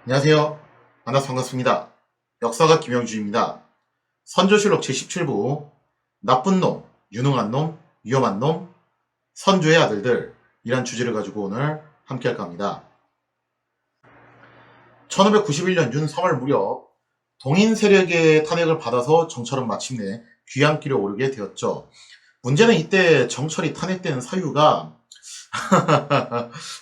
안녕하세요. 만나서 반갑습니다. 역사가 김영주입니다. 선조실록 제17부 나쁜 놈, 유능한 놈, 위험한 놈, 선조의 아들들 이란 주제를 가지고 오늘 함께 할까 합니다. 1591년 윤 3월 무렵 동인 세력의 탄핵을 받아서 정철은 마침내 귀향길에 오르게 되었죠. 문제는 이때 정철이 탄핵된 사유가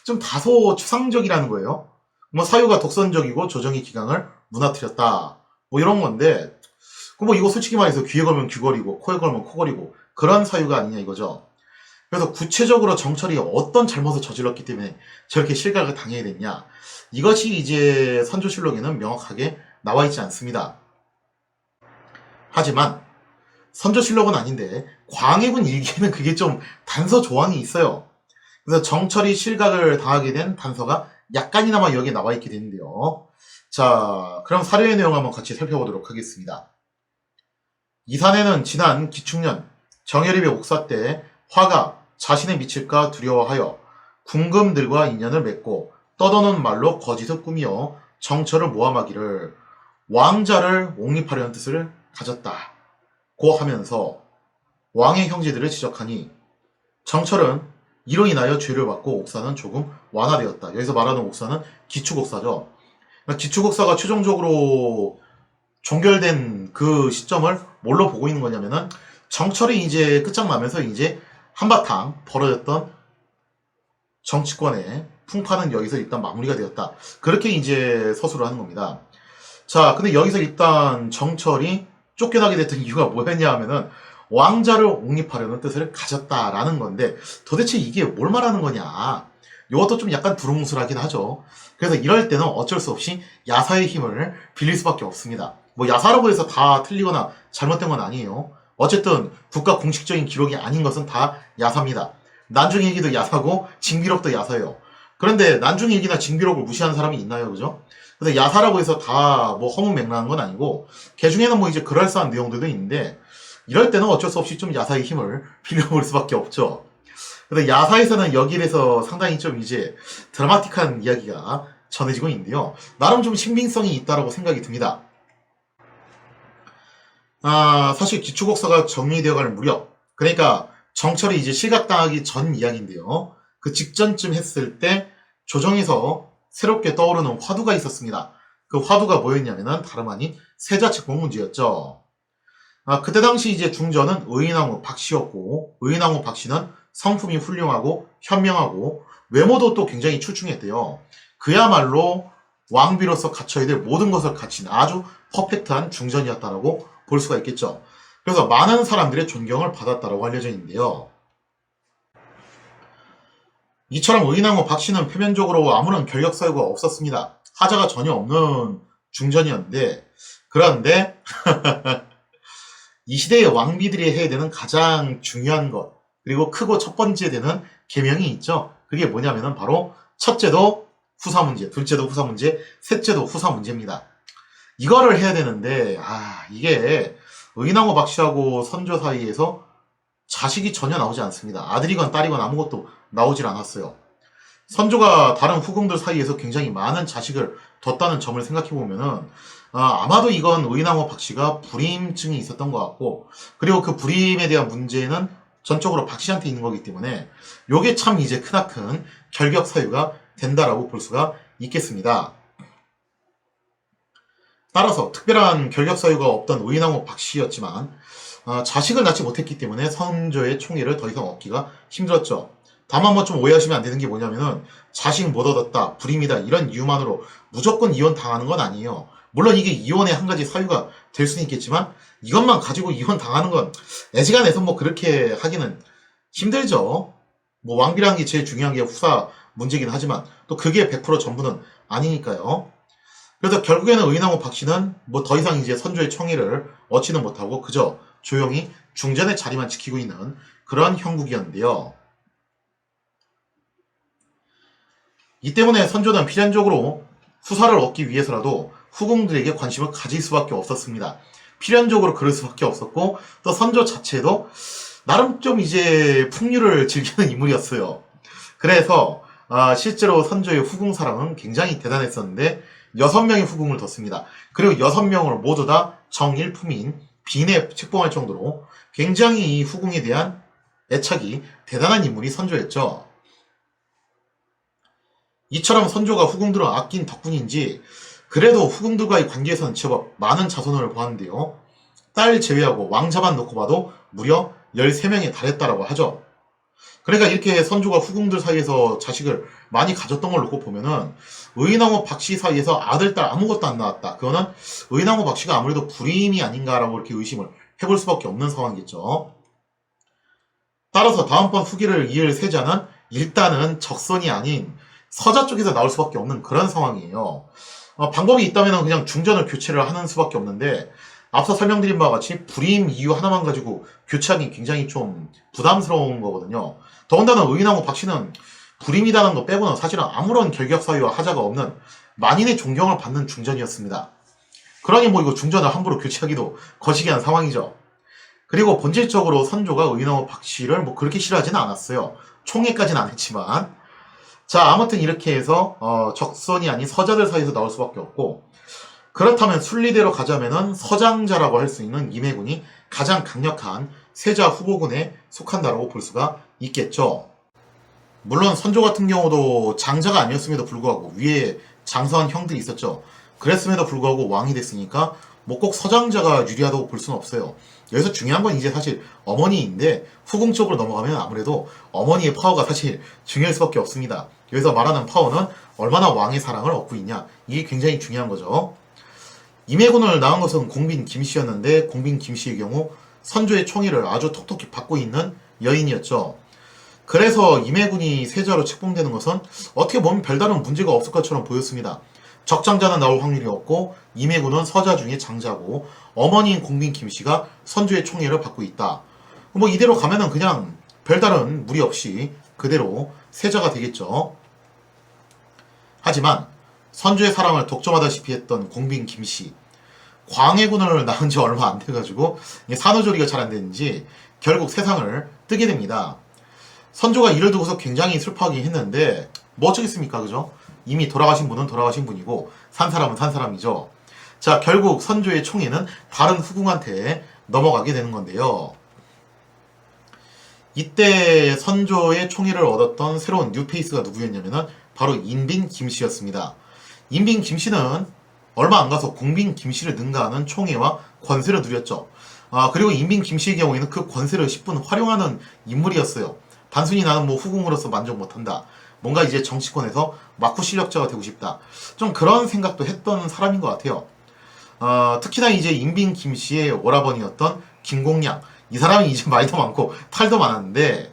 좀 다소 추상적이라는 거예요. 뭐 사유가 독선적이고 조정의 기강을 무너뜨렸다. 뭐 이런 건데, 뭐 이거 솔직히 말해서 귀에 걸면 귀걸이고 코에 걸면 코걸이고 그런 사유가 아니냐 이거죠. 그래서 구체적으로 정철이 어떤 잘못을 저질렀기 때문에 저렇게 실각을 당해야 됐냐. 이것이 이제 선조실록에는 명확하게 나와 있지 않습니다. 하지만 선조실록은 아닌데 광해군 일기에는 그게 좀 단서 조항이 있어요. 그래서 정철이 실각을 당하게 된 단서가 약간이나마 여기에 나와 있게 되는데요. 자, 그럼 사료의 내용 한번 같이 살펴보도록 하겠습니다. 이산에는 지난 기축년 정여립의 옥사 때 화가 자신에 미칠까 두려워하여 궁금들과 인연을 맺고 떠도는 말로 거짓을 꾸미어 정철을 모함하기를 왕자를 옹립하려는 뜻을 가졌다. 고 하면서 왕의 형제들을 지적하니 정철은 이로 인하여 죄를 받고 옥사는 조금 완화되었다. 여기서 말하는 옥사는 기축옥사죠. 기축옥사가 최종적으로 종결된 그 시점을 뭘로 보고 있는 거냐면은 정철이 이제 끝장나면서 이제 한바탕 벌어졌던 정치권의 풍파는 여기서 일단 마무리가 되었다. 그렇게 이제 서술을 하는 겁니다. 자, 근데 여기서 일단 정철이 쫓겨나게 됐던 이유가 뭐였냐 하면은 왕자를 옹립하려는 뜻을 가졌다라는 건데 도대체 이게 뭘 말하는 거냐. 이것도 좀 약간 두루뭉술하긴 하죠. 그래서 이럴 때는 어쩔 수 없이 야사의 힘을 빌릴 수밖에 없습니다. 뭐 야사라고 해서 다 틀리거나 잘못된 건 아니에요. 어쨌든 국가 공식적인 기록이 아닌 것은 다 야사입니다. 난중일기도 야사고 징비록도 야사예요. 그런데 난중일기나 징비록을 무시하는 사람이 있나요? 그죠? 그래서 야사라고 해서 다 뭐 허무맹랑한 건 아니고 그 중에는 뭐 이제 그럴싸한 내용들도 있는데 이럴 때는 어쩔 수 없이 좀 야사의 힘을 빌려볼 수밖에 없죠. 그래서 야사에서는 여기에서 상당히 좀 이제 드라마틱한 이야기가 전해지고 있는데요. 나름 좀 신빙성이 있다고 생각이 듭니다. 사실 기축옥사가 정리되어갈 무렵, 그러니까 정철이 이제 실각당하기 전 이야기인데요. 그 직전쯤 했을 때 조정에서 새롭게 떠오르는 화두가 있었습니다. 그 화두가 뭐였냐면은 다름 아닌 세자측공 문제였죠. 그때 당시 이제 중전은 의인왕후 박씨였고, 의인왕후 박씨는 성품이 훌륭하고 현명하고 외모도 또 굉장히 출중했대요. 그야말로 왕비로서 갖춰야 될 모든 것을 갖춘 아주 퍼펙트한 중전이었다라고 볼 수가 있겠죠. 그래서 많은 사람들의 존경을 받았다라고 알려져 있는데요. 이처럼 의인왕후 박씨는 표면적으로 아무런 결격 사유가 없었습니다. 하자가 전혀 없는 중전이었는데, 그런데 이 시대의 왕비들이 해야 되는 가장 중요한 것, 그리고 크고 첫 번째 되는 계명이 있죠. 그게 뭐냐면은 바로 첫째도 후사 문제, 둘째도 후사 문제, 셋째도 후사 문제입니다. 이거를 해야 되는데 이게 의인왕후 박씨하고 선조 사이에서 자식이 전혀 나오지 않습니다. 아들이건 딸이건 아무것도 나오질 않았어요. 선조가 다른 후궁들 사이에서 굉장히 많은 자식을 뒀다는 점을 생각해보면은 아마도 이건 의인왕후 박씨가 불임증이 있었던 것 같고, 그리고 그 불임에 대한 문제는 전적으로 박씨한테 있는 거기 때문에 요게 참 이제 크나큰 결격 사유가 된다라고 볼 수가 있겠습니다. 따라서 특별한 결격 사유가 없던 의인왕후 박씨였지만 자식을 낳지 못했기 때문에 선조의 총애를 더 이상 얻기가 힘들었죠. 다만 뭐 좀 오해하시면 안 되는 게 뭐냐면은 자식 못 얻었다, 불임이다 이런 이유만으로 무조건 이혼 당하는 건 아니에요. 물론 이게 이혼의 한 가지 사유가 될 수는 있겠지만 이것만 가지고 이혼 당하는 건 애지간해서 뭐 그렇게 하기는 힘들죠. 뭐 왕비라는 게 제일 중요한 게 후사 문제긴 하지만 또 그게 100% 전부는 아니니까요. 그래서 결국에는 의인왕후 박씨는 뭐 더 이상 이제 선조의 청의를 얻지는 못하고 그저 조용히 중전의 자리만 지키고 있는 그런 형국이었는데요. 이 때문에 선조는 필연적으로 후사를 얻기 위해서라도 후궁들에게 관심을 가질 수밖에 없었습니다. 필연적으로 그럴 수밖에 없었고 또 선조 자체도 나름 좀 이제 풍류를 즐기는 인물이었어요. 그래서 실제로 선조의 후궁 사랑은 굉장히 대단했었는데 6명의 후궁을 뒀습니다. 그리고 6명을 모두 다 정일품인 빈에 책봉할 정도로 굉장히 이 후궁에 대한 애착이 대단한 인물이 선조였죠. 이처럼 선조가 후궁들을 아낀 덕분인지 그래도 후궁들과의 관계에서는 제법 많은 자손을 보았는데요. 딸 제외하고 왕자만 놓고 봐도 무려 13명에 달했다라고 하죠. 그러니까 이렇게 선조가 후궁들 사이에서 자식을 많이 가졌던 걸 놓고 보면은 의나무 박씨 사이에서 아들, 딸 아무것도 안 나왔다. 그거는 의나무 박씨가 아무래도 불임이 아닌가라고 이렇게 의심을 해볼 수밖에 없는 상황이겠죠. 따라서 다음번 후기를 이을 세자는 일단은 적선이 아닌 서자 쪽에서 나올 수밖에 없는 그런 상황이에요. 방법이 있다면 그냥 중전을 교체를 하는 수밖에 없는데 앞서 설명드린 바와 같이 불임 이유 하나만 가지고 교체하기 굉장히 좀 부담스러운 거거든요. 더군다나 의나무 박씨는 불임이라는 거 빼고는 사실은 아무런 결격 사유와 하자가 없는 만인의 존경을 받는 중전이었습니다. 그러니 뭐 이거 중전을 함부로 교체하기도 거시기한 상황이죠. 그리고 본질적으로 선조가 의나무 박씨를 뭐 그렇게 싫어하지는 않았어요. 총애까지는 안 했지만. 자, 아무튼 이렇게 해서 적선이 아닌 서자들 사이에서 나올 수밖에 없고, 그렇다면 순리대로 가자면은 서장자라고 할 수 있는 임해군이 가장 강력한 세자 후보군에 속한다고 볼 수가 있겠죠. 물론 선조 같은 경우도 장자가 아니었음에도 불구하고 위에 장선 형들이 있었죠. 그랬음에도 불구하고 왕이 됐으니까 뭐 꼭 서장자가 유리하다고 볼 수는 없어요. 여기서 중요한 건 이제 사실 어머니인데 후궁 쪽으로 넘어가면 아무래도 어머니의 파워가 사실 중요할 수밖에 없습니다. 여기서 말하는 파워는 얼마나 왕의 사랑을 얻고 있냐, 이게 굉장히 중요한 거죠. 임해군을 낳은 것은 공빈 김씨였는데 공빈 김씨의 경우 선조의 총애를 아주 톡톡히 받고 있는 여인이었죠. 그래서 임해군이 세자로 책봉되는 것은 어떻게 보면 별다른 문제가 없을 것처럼 보였습니다. 적장자는 나올 확률이 없고 임해군은 서자 중에 장자고 어머니인 공빈 김씨가 선조의 총애를 받고 있다. 뭐 이대로 가면은 그냥 별다른 무리 없이 그대로 세자가 되겠죠. 하지만 선조의 사랑을 독점하다시피 했던 공빈 김씨, 광해군을 낳은 지 얼마 안 돼가지고 산후조리가 잘 안 되는지 결국 세상을 뜨게 됩니다. 선조가 이를 두고서 굉장히 슬퍼하긴 했는데 뭐 어쩌겠습니까, 그죠? 이미 돌아가신 분은 돌아가신 분이고 산 사람은 산 사람이죠. 자, 결국 선조의 총애는 다른 후궁한테 넘어가게 되는 건데요. 이때 선조의 총애를 얻었던 새로운 뉴페이스가 누구였냐면은 바로 인빈 김씨였습니다. 인빈 김씨는 얼마 안 가서 공빈 김씨를 능가하는 총애와 권세를 누렸죠. 그리고 인빈 김씨의 경우에는 그 권세를 10분 활용하는 인물이었어요. 단순히 나는 뭐 후궁으로서 만족 못한다, 뭔가 이제 정치권에서 막후 실력자가 되고 싶다, 좀 그런 생각도 했던 사람인 것 같아요. 특히나 이제 인빈 김씨의 오라버니였던 김공양, 이 사람이 이제 말도 많고 탈도 많았는데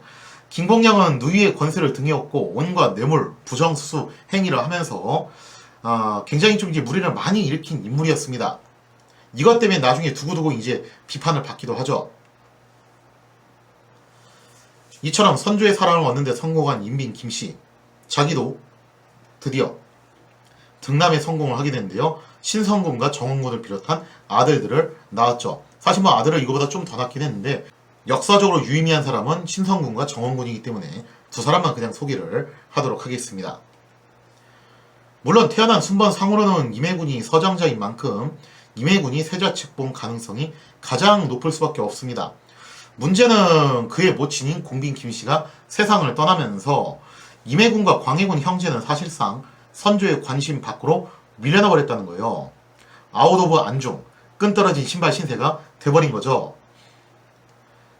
김공양은 누이의 권세를 등에 업고 온갖 뇌물, 부정수수 행위를 하면서 굉장히 좀 이제 무리를 많이 일으킨 인물이었습니다. 이것 때문에 나중에 두고두고 이제 비판을 받기도 하죠. 이처럼 선조의 사랑을 얻는데 성공한 인빈 김씨, 자기도 드디어 등남에 성공을 하게 되는데요. 신성군과 정원군을 비롯한 아들들을 낳았죠. 사실 뭐 아들을 이거보다 좀 더 낳긴 했는데 역사적으로 유의미한 사람은 신성군과 정원군이기 때문에 두 사람만 그냥 소개를 하도록 하겠습니다. 물론 태어난 순번상으로는 임해군이 서장자인 만큼 임해군이 세자 책봉 가능성이 가장 높을 수밖에 없습니다. 문제는 그의 모친인 공빈 김씨가 세상을 떠나면서 임해군과 광해군 형제는 사실상 선조의 관심 밖으로 밀려나 버렸다는 거예요. 아웃 오브 안중, 끈떨어진 신발 신세가 돼버린 거죠.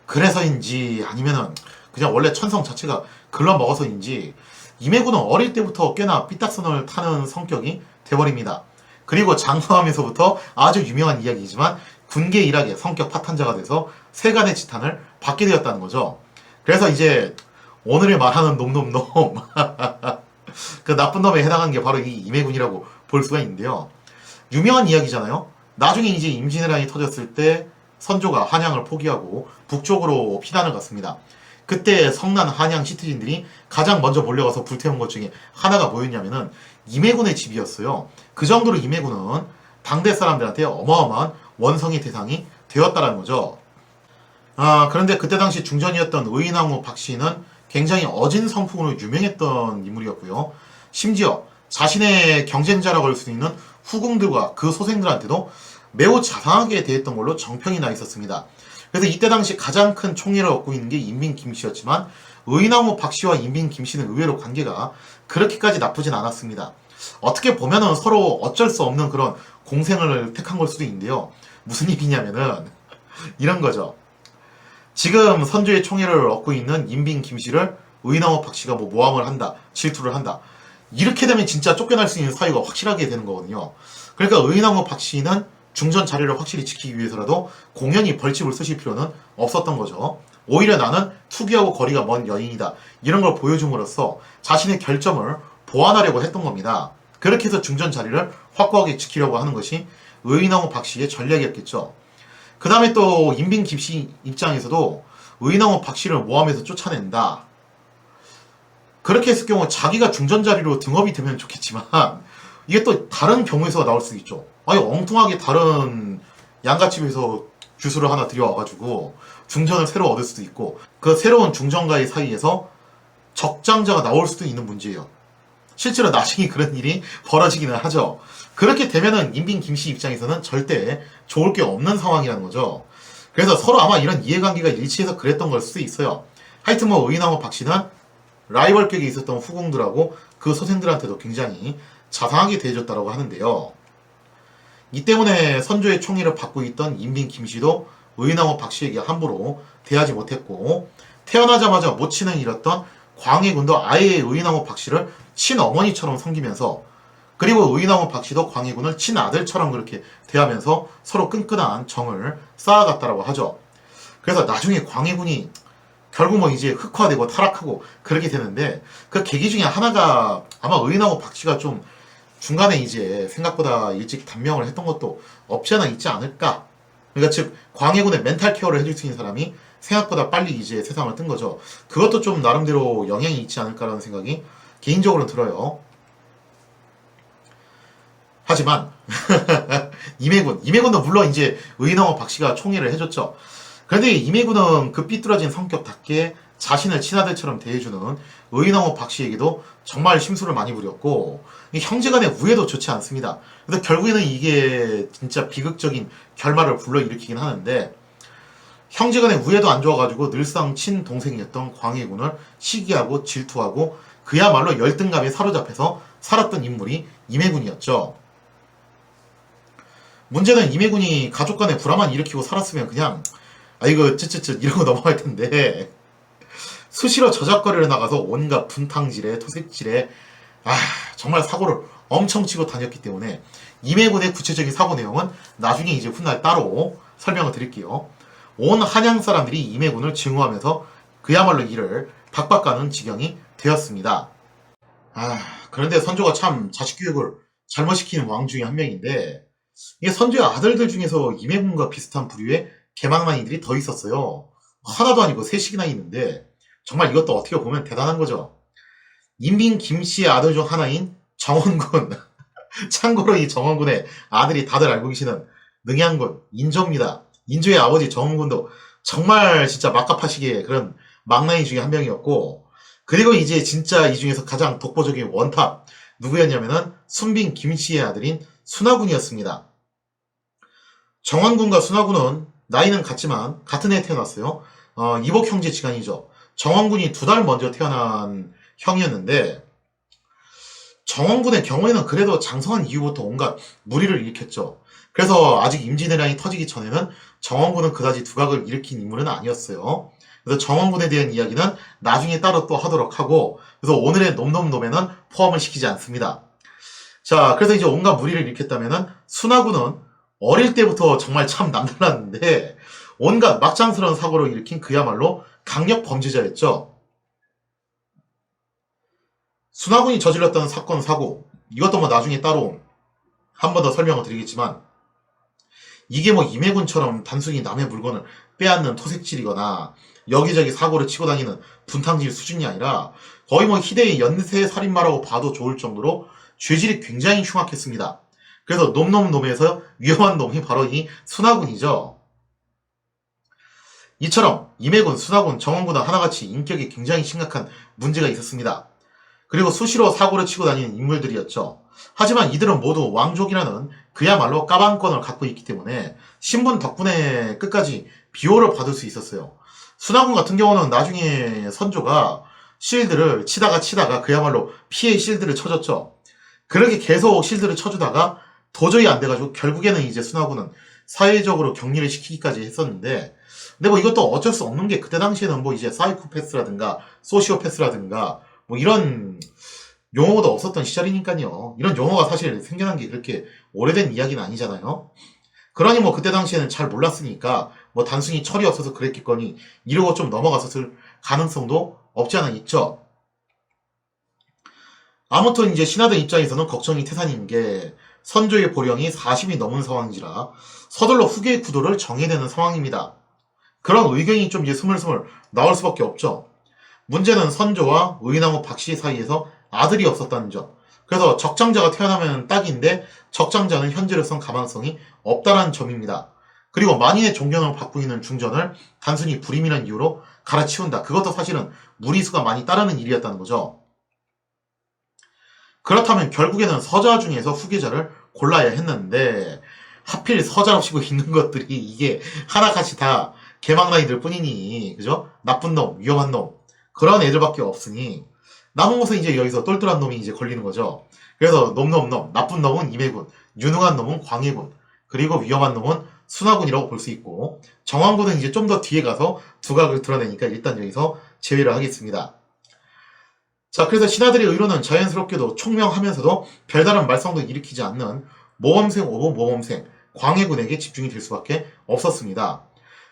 그래서인지 아니면은 그냥 원래 천성 자체가 글러먹어서인지 임해군은 어릴 때부터 꽤나 삐딱선을 타는 성격이 돼버립니다. 그리고 장수하면서부터 아주 유명한 이야기이지만 군계 일학의 성격 파탄자가 돼서 세간의 지탄을 받게 되었다는 거죠. 그래서 이제 오늘의 말하는 놈놈놈 그 나쁜 놈에 해당하는 게 바로 이 임해군이라고 볼 수가 있는데요. 유명한 이야기잖아요. 나중에 이제 임진왜란이 터졌을 때 선조가 한양을 포기하고 북쪽으로 피난을 갔습니다. 그때 성난 한양 시티즌들이 가장 먼저 몰려가서 불태운 것 중에 하나가 뭐였냐면은 임해군의 집이었어요. 그 정도로 임해군은 당대 사람들한테 어마어마한 원성의 대상이 되었다는 거죠. 그런데 그때 당시 중전이었던 의인왕후 박씨는 굉장히 어진 성품으로 유명했던 인물이었고요. 심지어 자신의 경쟁자라고 할 수 있는 후궁들과 그 소생들한테도 매우 자상하게 대했던 걸로 정평이 나 있었습니다. 그래서 이때 당시 가장 큰 총리를 얻고 있는 게 인빈 김씨였지만 의나무 박씨와 인빈 김씨는 의외로 관계가 그렇게까지 나쁘진 않았습니다. 어떻게 보면은 서로 어쩔 수 없는 그런 공생을 택한 걸 수도 있는데요. 무슨 얘기냐면은 이런 거죠. 지금 선조의 총애를 얻고 있는 인빈 김씨를 의나무 박씨가 뭐 모함을 한다, 질투를 한다. 이렇게 되면 진짜 쫓겨날 수 있는 사유가 확실하게 되는 거거든요. 그러니까 의나무 박씨는 중전 자리를 확실히 지키기 위해서라도 공연히 벌집을 쓰실 필요는 없었던 거죠. 오히려 나는 투기하고 거리가 먼 여인이다. 이런 걸 보여줌으로써 자신의 결점을 보완하려고 했던 겁니다. 그렇게 해서 중전 자리를 확고하게 지키려고 하는 것이 의나무 박씨의 전략이었겠죠. 그 다음에 또 인빈 김씨 입장에서도 의나무 박씨를 모함해서 쫓아낸다. 그렇게 했을 경우 자기가 중전 자리로 등업이 되면 좋겠지만 이게 또 다른 경우에서 나올 수 있죠. 아니 엉뚱하게 다른 양가집에서 규수를 하나 들여와가지고 중전을 새로 얻을 수도 있고 그 새로운 중전가의 사이에서 적장자가 나올 수도 있는 문제예요. 실제로 나중에 그런 일이 벌어지기는 하죠. 그렇게 되면은 인빈 김씨 입장에서는 절대 좋을 게 없는 상황이라는 거죠. 그래서 서로 아마 이런 이해관계가 일치해서 그랬던 걸 수도 있어요. 하여튼 뭐 의나무 박씨는 라이벌격에 있었던 후궁들하고 그 소생들한테도 굉장히 자상하게 대해줬다고 하는데요. 이 때문에 선조의 총애를 받고 있던 인빈 김씨도 의나무 박씨에게 함부로 대하지 못했고 태어나자마자 모친을 잃었던 광해군도 아예 의나무 박씨를 친어머니처럼 섬기면서 그리고 의나무 박씨도 광해군을 친아들처럼 그렇게 대하면서 서로 끈끈한 정을 쌓아갔다고 하죠. 그래서 나중에 광해군이 결국 뭐 이제 흑화되고 타락하고 그렇게 되는데 그 계기 중에 하나가 아마 의나무 박씨가 좀 중간에 이제 생각보다 일찍 단명을 했던 것도 없지 않아 있지 않을까. 그러니까 즉 광해군의 멘탈 케어를 해줄 수 있는 사람이 생각보다 빨리 이제 세상을 뜬 거죠. 그것도 좀 나름대로 영향이 있지 않을까라는 생각이 개인적으로 들어요. 하지만 임해군도 물론 이제 의나무 박씨가 총애를 해줬죠. 그런데 임해군은 그 삐뚤어진 성격답게 자신을 친아들처럼 대해주는 의나무 박씨에게도 정말 심술을 많이 부렸고 형제간의 우애도 좋지 않습니다. 그래서 결국에는 이게 진짜 비극적인 결말을 불러일으키긴 하는데 형제간의 우애도 안 좋아가지고 늘상 친동생이었던 광해군을 시기하고 질투하고 그야말로 열등감에 사로잡혀서 살았던 인물이 임해군이었죠. 문제는 임해군이 가족 간의 불화만 일으키고 살았으면 그냥 이거 쯧쯧쯧 이러고 넘어갈 텐데 수시로 저작거리를 나가서 온갖 분탕질에 토색질에 정말 사고를 엄청 치고 다녔기 때문에 임해군의 구체적인 사고 내용은 나중에 이제 훗날 따로 설명을 드릴게요. 온 한양 사람들이 임해군을 증오하면서 그야말로 이를 박박가는 지경이 되었습니다. 그런데 선조가 참 자식 교육을 잘못 시키는 왕 중에 한 명인데 이게 선조의 아들들 중에서 임해군과 비슷한 부류의 개망만이들이 더 있었어요. 하나도 아니고 셋씩이나 있는데 정말 이것도 어떻게 보면 대단한 거죠. 인빈 김씨의 아들 중 하나인 정원군. 참고로 이 정원군의 아들이 다들 알고 계시는 능양군, 인조입니다. 인조의 아버지 정원군도 정말 진짜 막가파식의 그런 망나니 중에 한 명이었고 그리고 이제 진짜 이 중에서 가장 독보적인 원탑 누구였냐면은 순빈 김씨의 아들인 순하군이었습니다. 정원군과 순하군은 나이는 같지만 같은 해에 태어났어요. 이복 형제 지간이죠. 정원군이 2달 먼저 태어난 형이었는데 정원군의 경우에는 그래도 장성한 이후부터 온갖 무리를 일으켰죠. 그래서 아직 임진왜란이 터지기 전에는 정원군은 그다지 두각을 일으킨 인물은 아니었어요. 그래서 정원군에 대한 이야기는 나중에 따로 또 하도록 하고 그래서 오늘의 놈놈놈에는 포함을 시키지 않습니다. 자, 그래서 이제 온갖 무리를 일으켰다면은 순하군은 어릴 때부터 정말 참 남달랐는데 온갖 막장스러운 사고를 일으킨 그야말로 강력 범죄자였죠. 순하군이 저질렀던 사건 사고 이것도 뭐 나중에 따로 한 번 더 설명을 드리겠지만 이게 뭐 임해군처럼 단순히 남의 물건을 빼앗는 토색질이거나 여기저기 사고를 치고 다니는 분탕질 수준이 아니라 거의 뭐 희대의 연쇄 살인마라고 봐도 좋을 정도로 죄질이 굉장히 흉악했습니다. 그래서 놈놈놈에서 위험한 놈이 바로 이 순하군이죠. 이처럼 임해군, 순하군, 정원군은 하나같이 인격에 굉장히 심각한 문제가 있었습니다. 그리고 수시로 사고를 치고 다니는 인물들이었죠. 하지만 이들은 모두 왕족이라는 그야말로 까방권을 갖고 있기 때문에 신분 덕분에 끝까지 비호를 받을 수 있었어요. 순하군 같은 경우는 나중에 선조가 실드를 치다가 그야말로 피해 실드를 쳐줬죠. 그렇게 계속 실드를 쳐주다가 도저히 안 돼가지고 결국에는 이제 순하군은 사회적으로 격리를 시키기까지 했었는데, 근데 뭐 이것도 어쩔 수 없는 게 그때 당시에는 뭐 이제 사이코패스라든가 소시오패스라든가 뭐 이런 용어도 없었던 시절이니까요. 이런 용어가 사실 생겨난 게 그렇게 오래된 이야기는 아니잖아요. 그러니 뭐 그때 당시에는 잘 몰랐으니까 뭐 단순히 철이 없어서 그랬겠거니 이러고 좀 넘어갔었을 가능성도 없지 않아 있죠. 아무튼 이제 신하들 입장에서는 걱정이 태산인 게 선조의 보령이 40이 넘은 상황이라 서둘러 후계의 구도를 정해야 되는 상황입니다. 그런 의견이 좀 이제 스물스물 나올 수밖에 없죠. 문제는 선조와 의나무 박씨 사이에서 아들이 없었다는 점. 그래서 적장자가 태어나면 딱인데 적장자는 현재로선 가망성이 없다는 점입니다. 그리고 만인의 존경을 받고 있는 중전을 단순히 불임이라는 이유로 갈아치운다. 그것도 사실은 무리수가 많이 따르는 일이었다는 거죠. 그렇다면 결국에는 서자 중에서 후계자를 골라야 했는데 하필 서자랍시고 있는 것들이 이게 하나같이 다 개망나이들 뿐이니, 그죠? 나쁜 놈, 위험한 놈, 그런 애들밖에 없으니 남은 것은 이제 여기서 똘똘한 놈이 이제 걸리는 거죠. 그래서 놈, 나쁜 놈은 임해군, 유능한 놈은 광해군, 그리고 위험한 놈은 순하군이라고 볼 수 있고, 정황군은 이제 좀 더 뒤에 가서 두각을 드러내니까 일단 여기서 제외를 하겠습니다. 자, 그래서 신하들의 의로는 자연스럽게도 총명하면서도 별다른 말썽도 일으키지 않는 모범생 오브 모범생 광해군에게 집중이 될 수밖에 없었습니다.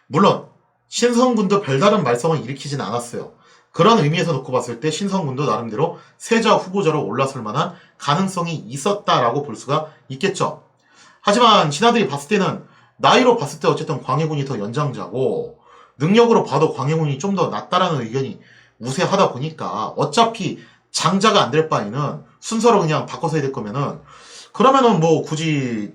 물론 신성군도 별다른 말썽을 일으키진 않았어요. 그런 의미에서 놓고 봤을 때 신성군도 나름대로 세자 후보자로 올라설 만한 가능성이 있었다라고 볼 수가 있겠죠. 하지만 신하들이 봤을 때는 나이로 봤을 때 어쨌든 광해군이 더 연장자고 능력으로 봐도 광해군이 좀 더 낫다라는 의견이 우세하다 보니까 어차피 장자가 안 될 바에는 순서로 그냥 바꿔서 해야 될 거면은 그러면은 뭐 굳이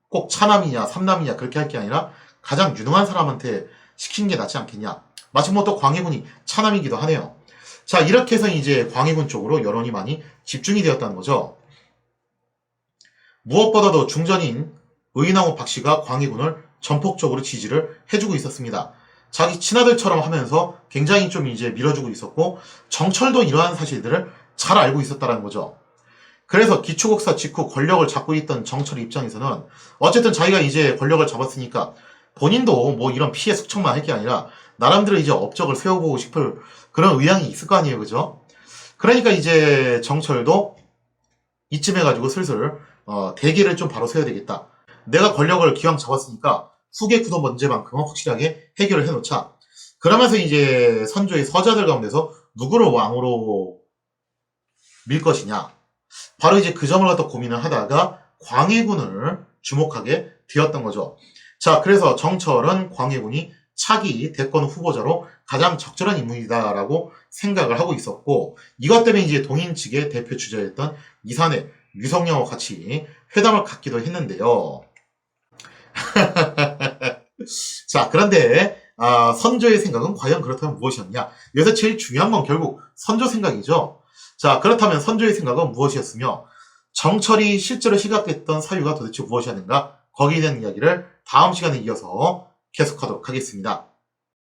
꼭 차남이냐 삼남이냐 그렇게 할 게 아니라 가장 유능한 사람한테 시키는 게 낫지 않겠냐. 마침 뭐 또 광해군이 차남이기도 하네요. 자, 이렇게 해서 이제 광해군 쪽으로 여론이 많이 집중이 되었다는 거죠. 무엇보다도 중전인 의나무 박씨가 광해군을 전폭적으로 지지를 해주고 있었습니다. 자기 친아들처럼 하면서 굉장히 좀 이제 밀어주고 있었고 정철도 이러한 사실들을 잘 알고 있었다는 거죠. 그래서 기초국사 직후 권력을 잡고 있던 정철 입장에서는 어쨌든 자기가 이제 권력을 잡았으니까 본인도 뭐 이런 피해 숙청만 할 게 아니라 나름대로 이제 업적을 세워보고 싶을 그런 의향이 있을 거 아니에요, 그죠? 그러니까 이제 정철도 이쯤 해가지고 슬슬 대계를 좀 바로 세워야 되겠다. 내가 권력을 기왕 잡았으니까 후계 구도 문제만큼은 확실하게 해결을 해놓자. 그러면서 이제 선조의 서자들 가운데서 누구를 왕으로 밀 것이냐. 바로 이제 그 점을 갖다 고민을 하다가 광해군을 주목하게 되었던 거죠. 자, 그래서 정철은 광해군이 차기 대권 후보자로 가장 적절한 인물이다라고 생각을 하고 있었고, 이것 때문에 이제 동인 측의 대표 주자였던 이산의 유성룡과 같이 회담을 갖기도 했는데요. 자, 그런데 선조의 생각은 과연 그렇다면 무엇이었냐? 여기서 제일 중요한 건 결국 선조 생각이죠. 자, 그렇다면 선조의 생각은 무엇이었으며 정철이 실제로 시각됐던 사유가 도대체 무엇이었는가? 거기에 대한 이야기를 다음 시간에 이어서 계속하도록 하겠습니다.